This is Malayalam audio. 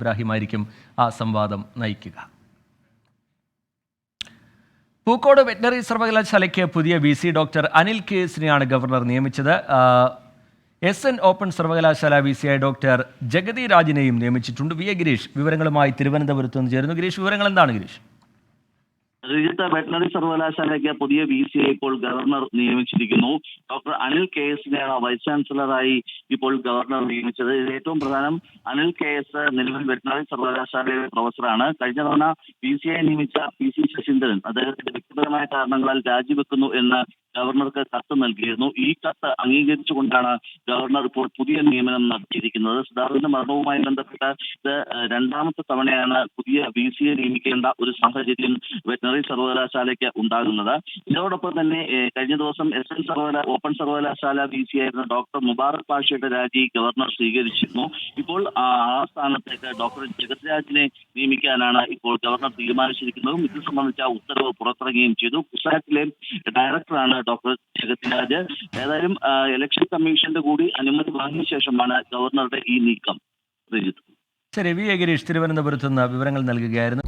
ഇബ്രാഹിമായിരിക്കും ആ സംവാദം നയിക്കുക. പൂക്കോട് വെറ്ററിനറി സർവകലാശാലയ്ക്ക് പുതിയ VC ഡോക്ടർ അനിൽ KSനെയാണ് ഗവർണർ നിയമിച്ചത്. SN ഓപ്പൺ സർവകലാശാല VC ഡോക്ടർ ജഗതി രാജിനെയും നിയമിച്ചിട്ടുണ്ട്. VA ഗിരീഷ് വിവരങ്ങളുമായി തിരുവനന്തപുരത്ത് നിന്ന് ചേരുന്നു. ഗിരീഷ്, വിവരങ്ങൾ എന്താണ് ഗിരീഷ്? വെറ്ററിനറി സർവകലാശാലയ്ക്ക് പുതിയ VC ഇപ്പോൾ ഗവർണർ നിയമിച്ചിരിക്കുന്നു. ഡോക്ടർ അനിൽ KSനെയാണ് വൈസ് ചാൻസലറായി ഇപ്പോൾ ഗവർണർ നിയമിച്ചത്. ഇത് ഏറ്റവും പ്രധാനം. അനിൽ KS നിലവിൽ വെറ്ററിനറി സർവകലാശാലയിലെ പ്രൊഫസറാണ്. കഴിഞ്ഞ തവണ VC നിയമിച്ച PC ശശീന്ദ്രൻ അദ്ദേഹത്തിന്റെ വ്യക്തിപരമായ കാരണങ്ങളാൽ രാജിവെക്കുന്നു എന്ന് ഗവർണർക്ക് കത്ത് നൽകിയിരുന്നു. ഈ കത്ത് അംഗീകരിച്ചുകൊണ്ടാണ് ഗവർണർ ഇപ്പോൾ പുതിയ നിയമനം നടത്തിയിരിക്കുന്നത്. സിദ്ധാർത്ഥിന്റെ മരണവുമായി ബന്ധപ്പെട്ട് ഇത് രണ്ടാമത്തെ തവണയാണ് പുതിയ VC നിയമിക്കേണ്ട ഒരു സാഹചര്യം വെറ്ററിനറി സർവകലാശാലയ്ക്ക് ഉണ്ടാകുന്നത്. ഇതോടൊപ്പം തന്നെ കഴിഞ്ഞ ദിവസം SN ഓപ്പൺ സർവകലാശാല VC ആയിരുന്ന ഡോക്ടർ മുബാറക് പാഷയുടെ രാജി ഗവർണർ സ്വീകരിച്ചിരുന്നു. ഇപ്പോൾ ആ സ്ഥാനത്തേക്ക് ഡോക്ടർ ജഗത് രാജിനെ നിയമിക്കാനാണ് ഇപ്പോൾ ഗവർണർ തീരുമാനിച്ചിരിക്കുന്നതും ഇത് സംബന്ധിച്ച ഉത്തരവ് പുറത്തിറങ്ങുകയും ചെയ്തു. കുസാറ്റിലെ ഡയറക്ടറാണ് ഡോക്ടർ ജഗത് രാജ്. ഏതായാലും ഇലക്ഷൻ കമ്മീഷന്റെ കൂടി അനുമതി വാങ്ങിയ ശേഷമാണ് ഗവർണറുടെ ഈ നീക്കം. ശരി, VA ഗിരീഷ് തിരുവനന്തപുരത്ത് നിന്ന് വിവരങ്ങൾ നൽകുകയായിരുന്നു.